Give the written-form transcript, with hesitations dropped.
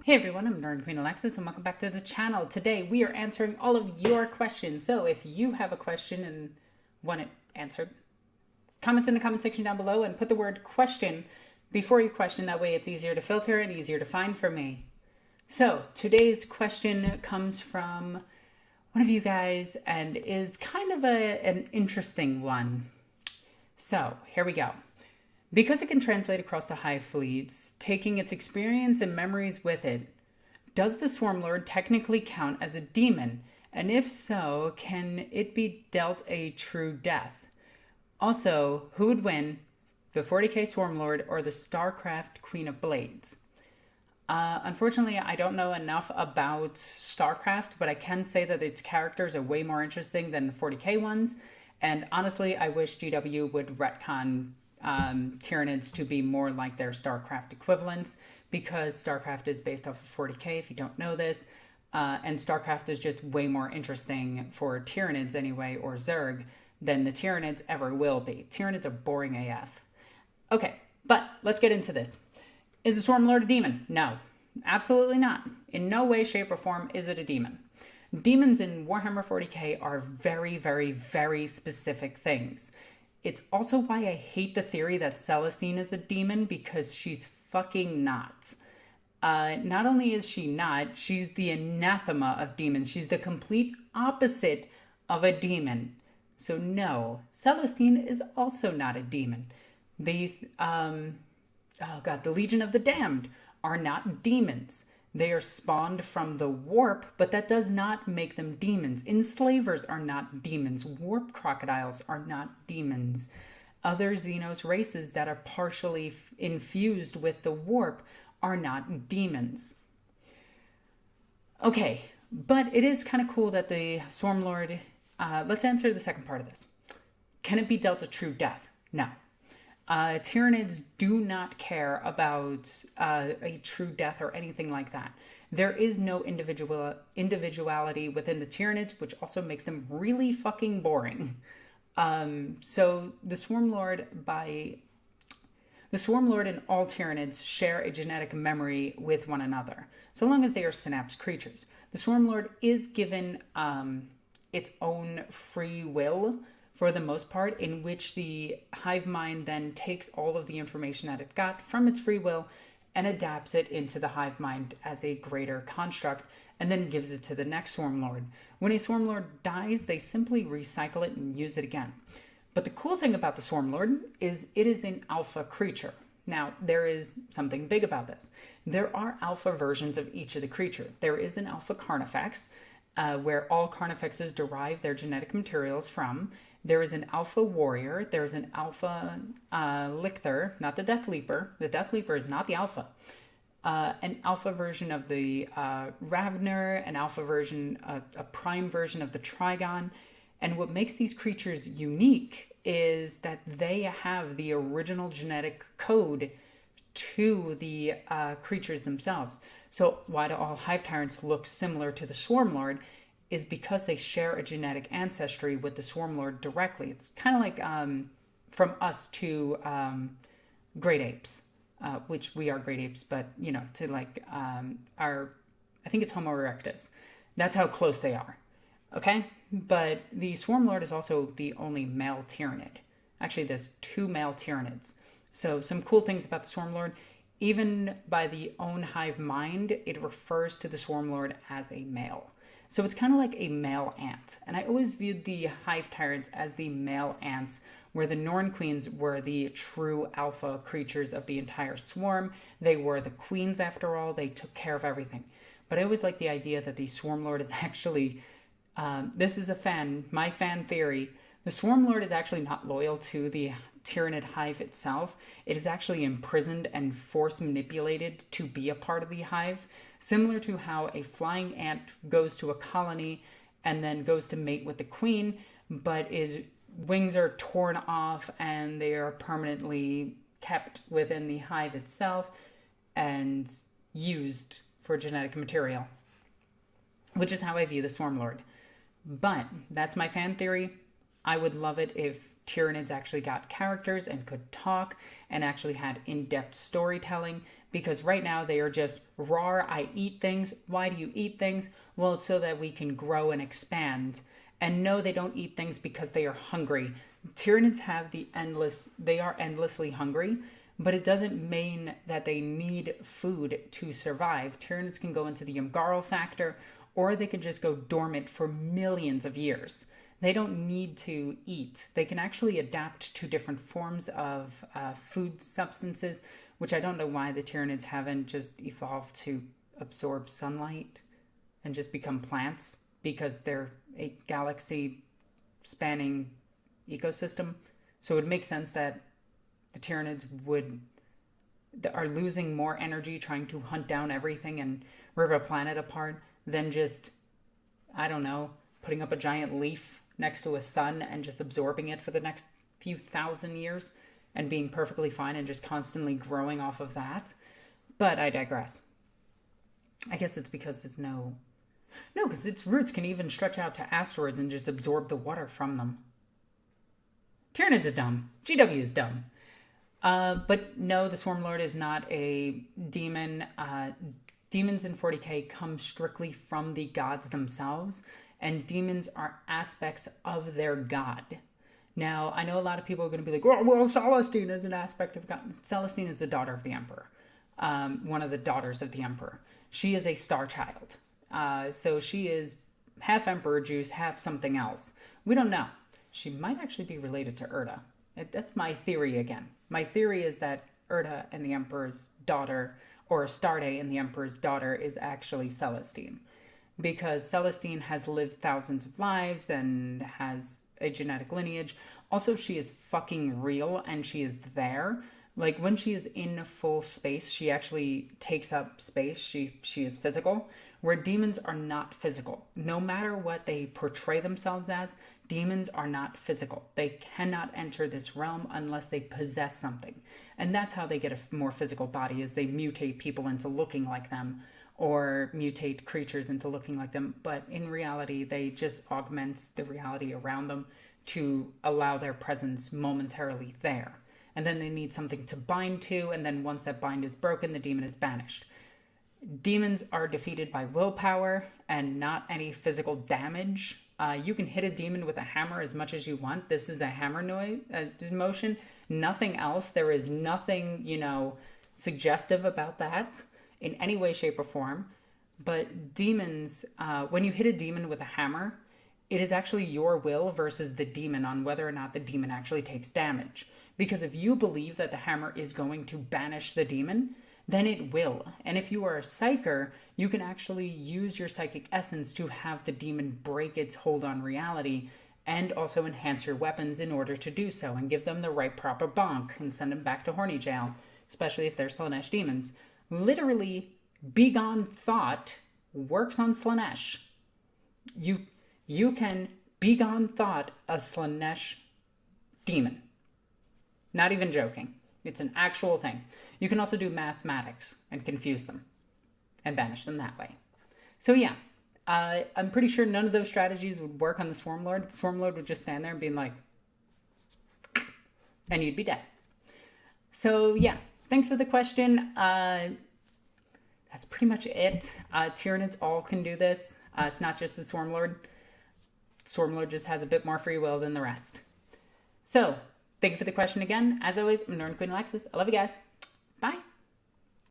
Hey everyone, I'm Nerd Queen Alexis and welcome back to the channel. Today we are answering all of your questions. So if you have a question and want it answered, comment in the comment section down below and put the word question before your question. That way it's easier to filter and easier to find for me. So today's question comes from one of you guys and is kind of an interesting one. So here we go. Because it can translate across the hive fleets, taking its experience and memories with it, does the Swarmlord technically count as a demon? And if so, can it be dealt a true death? Also, who would win, the 40k Swarmlord or the StarCraft Queen of Blades? Unfortunately, I don't know enough about StarCraft, but I can say that its characters are way more interesting than the 40k ones. And honestly, I wish GW would retcon Tyranids to be more like their StarCraft equivalents, because StarCraft is based off of 40k, if you don't know this, and StarCraft is just way more interesting for Tyranids anyway, or Zerg, than the Tyranids ever will be. Tyranids are boring AF. Okay, but let's get into this. Is the Swarmlord a demon? No, absolutely not. In no way, shape, or form is it a demon. Demons in Warhammer 40k are very, very, very specific things. It's also why I hate the theory that Celestine is a demon, because she's fucking not. Not only is she not, she's the anathema of demons. She's the complete opposite of a demon. So no, Celestine is also not a demon. The Legion of the Damned are not demons. They are spawned from the warp, but that does not make them demons. Enslavers are not demons. Warp crocodiles are not demons. Other Xenos races that are partially infused with the warp are not demons. Okay, but it is kind of cool that the Swarmlord... let's answer the second part of this. Can it be dealt a true death? No. Tyranids do not care about a true death or anything like that. There is no individuality within the Tyranids, which also makes them really fucking boring. So the Swarmlord and all Tyranids share a genetic memory with one another, so long as they are synapse creatures. The Swarmlord is given its own free will, for the most part, in which the hive mind then takes all of the information that it got from its free will and adapts it into the hive mind as a greater construct, and then gives it to the next Swarmlord. When a Swarmlord dies, they simply recycle it and use it again. But the cool thing about the Swarmlord is it is an alpha creature. Now, there is something big about this. There are alpha versions of each of the creature. There is an alpha Carnifex, where all Carnifexes derive their genetic materials from. There is an alpha warrior. There is an alpha lictor, not the Death Leaper. The Death Leaper is not the alpha. An alpha version of the Ravner, an alpha version, a prime version of the Trigon. And what makes these creatures unique is that they have the original genetic code to the creatures themselves. So why do all Hive Tyrants look similar to the Swarmlord? Is because they share a genetic ancestry with the Swarmlord directly. It's kind of like from us to great apes, which we are great apes, but, you know, to like I think it's Homo erectus. That's how close they are, okay? But the Swarmlord is also the only male Tyranid. Actually, there's 2 male Tyranids. So some cool things about the Swarmlord. Even by the own hive mind, it refers to the Swarmlord as a male. So it's kind of like a male ant. And I always viewed the Hive Tyrants as the male ants, where the Norn Queens were the true alpha creatures of the entire swarm. They were the queens after all. They took care of everything. But I always like the idea that the Swarmlord is actually, this is my fan theory, the Swarmlord is actually not loyal to the Tyranid hive itself. It is actually imprisoned and force manipulated to be a part of the hive, similar to how a flying ant goes to a colony and then goes to mate with the queen, but his wings are torn off and they are permanently kept within the hive itself and used for genetic material, which is how I view the Swarmlord. But that's my fan theory. I would love it if Tyranids actually got characters and could talk and actually had in-depth storytelling, because right now they are just raw, I eat things. Why do you eat things? Well, it's so that we can grow and expand. And no, they don't eat things because they are hungry. Tyranids they are endlessly hungry, but it doesn't mean that they need food to survive. Tyranids can go into the Umgarl factor, or they can just go dormant for millions of years. They don't need to eat. They can actually adapt to different forms of food substances, which I don't know why the Tyranids haven't just evolved to absorb sunlight and just become plants, because they're a galaxy-spanning ecosystem. So it would make sense that the Tyranids are losing more energy trying to hunt down everything and rip a planet apart than just, I don't know, putting up a giant leaf next to a sun and just absorbing it for the next few thousand years and being perfectly fine and just constantly growing off of that. But I digress. I guess it's because there's no, because its roots can even stretch out to asteroids and just absorb the water from them. Tyranids are dumb. GW is dumb. But no, the Swarmlord is not a demon. Demons in 40k come strictly from the gods themselves, and demons are aspects of their god. Now, I know a lot of people are going to be like, well, Celestine is an aspect of God. Celestine is the daughter of the Emperor, one of the daughters of the Emperor. She is a star child. So she is half Emperor juice, half something else. We don't know. She might actually be related to Urda. That's my theory again. My theory is that Urda and the Emperor's daughter, or Astarte and the Emperor's daughter, is actually Celestine. Because Celestine has lived thousands of lives and has a genetic lineage. Also, she is fucking real and she is there. Like, when she is in full space, she actually takes up space. She is physical, where demons are not physical. No matter what they portray themselves as, demons are not physical. They cannot enter this realm unless they possess something. And that's how they get a more physical body, is they mutate people into looking like them, or mutate creatures into looking like them. But in reality, they just augment the reality around them to allow their presence momentarily there. And then they need something to bind to, and then once that bind is broken, the demon is banished. Demons are defeated by willpower and not any physical damage. You can hit a demon with a hammer as much as you want. This is a hammer noise motion. Nothing else. There is nothing, suggestive about that in any way, shape, or form. But demons, when you hit a demon with a hammer, it is actually your will versus the demon on whether or not the demon actually takes damage. Because if you believe that the hammer is going to banish the demon, then it will. And if you are a psyker, you can actually use your psychic essence to have the demon break its hold on reality, and also enhance your weapons in order to do so, and give them the right proper bonk and send them back to horny jail, especially if they're Slaanesh demons. Literally, Begone Thought works on Slaanesh. You can Begone Thought a Slaanesh demon. Not even joking. It's an actual thing. You can also do mathematics and confuse them and banish them that way. So yeah, I'm pretty sure none of those strategies would work on the Swarmlord. The Swarmlord would just stand there and be like, and you'd be dead. So yeah, thanks for the question. That's pretty much it. Tyranids all can do this. It's not just the Swarmlord. Swarmlord just has a bit more free will than the rest. So, thank you for the question again. As always, I'm Northern Queen Alexis. I love you guys. Bye.